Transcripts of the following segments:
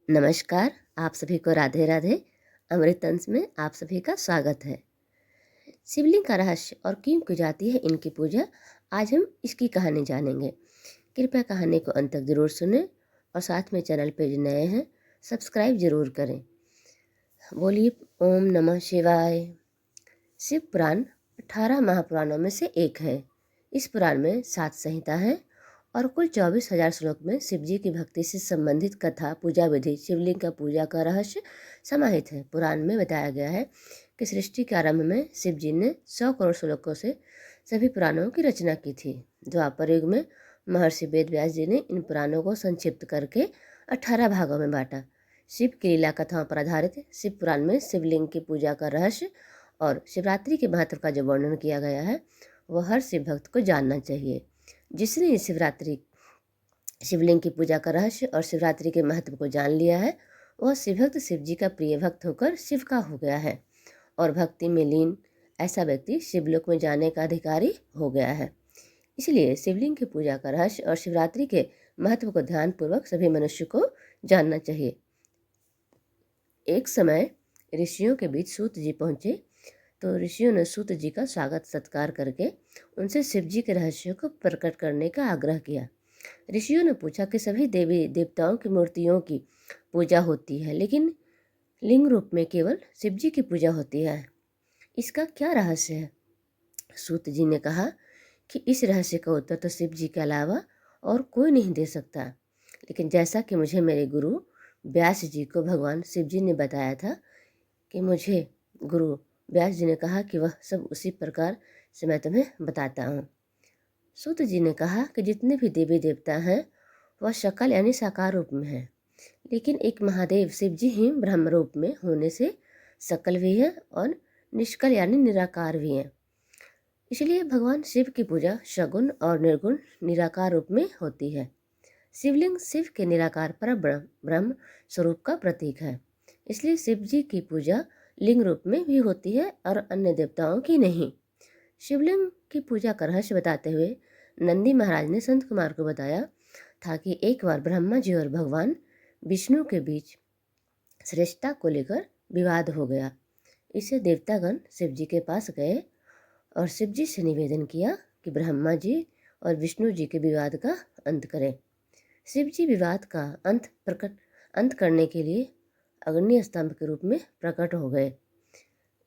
नमस्कार, आप सभी को राधे राधे। अमृत अंश में आप सभी का स्वागत है। शिवलिंग का रहस्य और क्यों की जाती है इनकी पूजा, आज हम इसकी कहानी जानेंगे। कृपया कहानी को अंत तक जरूर सुनें और साथ में चैनल पे जो नए हैं सब्सक्राइब जरूर करें। बोलिए ओम नमः शिवाय। शिव पुराण 18 महापुराणों में से एक है। इस पुराण में 7 संहिता है और कुल 24,000 श्लोक में शिव जी की भक्ति से संबंधित कथा, पूजा विधि, शिवलिंग का पूजा का रहस्य समाहित है। पुराण में बताया गया है कि सृष्टि के आरंभ में शिव जी ने 100 करोड़ श्लोकों से सभी पुराणों की रचना की थी। द्वापर युग में महर्षि वेद व्यास जी ने इन पुराणों को संक्षिप्त करके 18 भागों में बांटा। शिव की लीला कथाओं पर आधारित शिव पुराण में शिवलिंग की पूजा का रहस्य और शिवरात्रि के महत्व का जो वर्णन किया गया है वह हर शिव भक्त को जानना चाहिए। जिसने इस शिवलिंग की पूजा का रहस्य और शिवरात्रि के महत्व को जान लिया है वह शिवभक्त शिव जी का प्रिय भक्त होकर शिव का हो गया है और भक्ति में लीन ऐसा व्यक्ति शिवलोक में जाने का अधिकारी हो गया है। इसलिए शिवलिंग की पूजा का रहस्य और शिवरात्रि के महत्व को ध्यानपूर्वक सभी मनुष्य को जानना चाहिए। एक समय ऋषियों के बीच सूत जी पहुँचे तो ऋषियों ने सूत जी का स्वागत सत्कार करके उनसे शिव जी के रहस्यों को प्रकट करने का आग्रह किया। ऋषियों ने पूछा कि सभी देवी देवताओं की मूर्तियों की पूजा होती है लेकिन लिंग रूप में केवल शिव जी की पूजा होती है, इसका क्या रहस्य है? सूत जी ने कहा कि इस रहस्य का उत्तर तो शिव जी के अलावा और कोई नहीं दे सकता, लेकिन जैसा कि मुझे मेरे गुरु व्यास जी को भगवान शिव जी ने बताया था कि मुझे गुरु व्यास जी ने कहा कि वह सब उसी प्रकार से मैं तुम्हें बताता हूँ। सूत जी ने कहा कि जितने भी देवी देवता हैं वह शकल यानी साकार रूप में हैं, लेकिन एक महादेव शिव जी ही ब्रह्म रूप में होने से सकल भी हैं और निष्कल यानी निराकार भी हैं। इसलिए भगवान शिव की पूजा सगुण और निर्गुण निराकार रूप में होती है। शिवलिंग शिव के निराकार पर ब्रह्म स्वरूप का प्रतीक है, इसलिए शिव जी की पूजा लिंग रूप में भी होती है और अन्य देवताओं की नहीं। शिवलिंग की पूजा का रहस्य बताते हुए नंदी महाराज ने संत कुमार को बताया था कि एक बार ब्रह्मा जी और भगवान विष्णु के बीच श्रेष्ठता को लेकर विवाद हो गया। इससे देवतागण शिव जी के पास गए और शिव जी से निवेदन किया कि ब्रह्मा जी और विष्णु जी के विवाद का अंत करें। शिव जी विवाद का अंत करने के लिए अग्नि स्तंभ के रूप में प्रकट हो गए।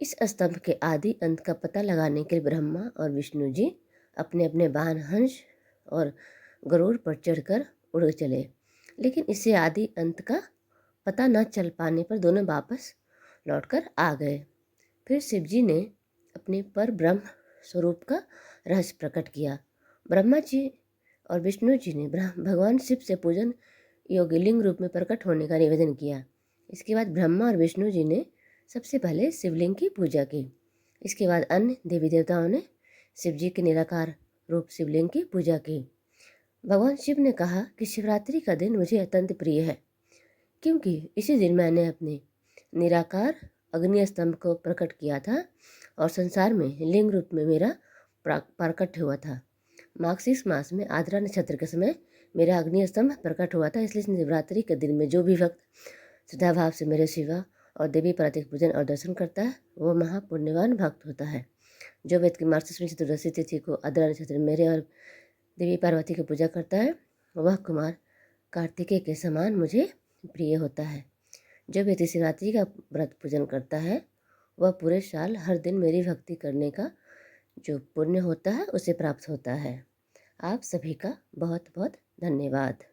इस स्तंभ के आदि अंत का पता लगाने के लिए ब्रह्मा और विष्णु जी अपने अपने वाहन हंस और गरुड़ पर चढ़कर उड़ चले, लेकिन इससे आदि अंत का पता न चल पाने पर दोनों वापस लौटकर आ गए। फिर शिव जी ने अपने पर ब्रह्म स्वरूप का रहस्य प्रकट किया। ब्रह्मा जी और विष्णु जी ने भगवान शिव से पूजन योग्य लिंग रूप में प्रकट होने का निवेदन किया। इसके बाद ब्रह्मा और विष्णु जी ने सबसे पहले शिवलिंग की पूजा की। इसके बाद अन्य देवी देवताओं ने शिव जी के निराकार रूप शिवलिंग की पूजा की। भगवान शिव ने कहा कि शिवरात्रि का दिन मुझे अत्यंत प्रिय है, क्योंकि इसी दिन मैंने अपने निराकार अग्नि स्तंभ को प्रकट किया था और संसार में लिंग रूप में मेरा प्रकट हुआ था। मार्गशीर्ष मास में आद्रा नक्षत्र के समय मेरा अग्नि स्तंभ प्रकट हुआ था। इसलिए शिवरात्रि के दिन में जो भी भक्त श्रद्धाभाव से मेरे शिवा और देवी पार्वती पूजन और दर्शन करता है वो महापुण्यवान भक्त होता है। जो व्यक्ति मार्गशीर्ष चतुर्दशी तिथि को आद्रा नक्षत्र में मेरे और देवी पार्वती की पूजा करता है वह कुमार कार्तिकेय के समान मुझे प्रिय होता है। जो व्यक्ति शिवरात्रि का व्रत पूजन करता है वह पूरे साल हर दिन मेरी भक्ति करने का जो पुण्य होता है उसे प्राप्त होता है। आप सभी का बहुत बहुत धन्यवाद।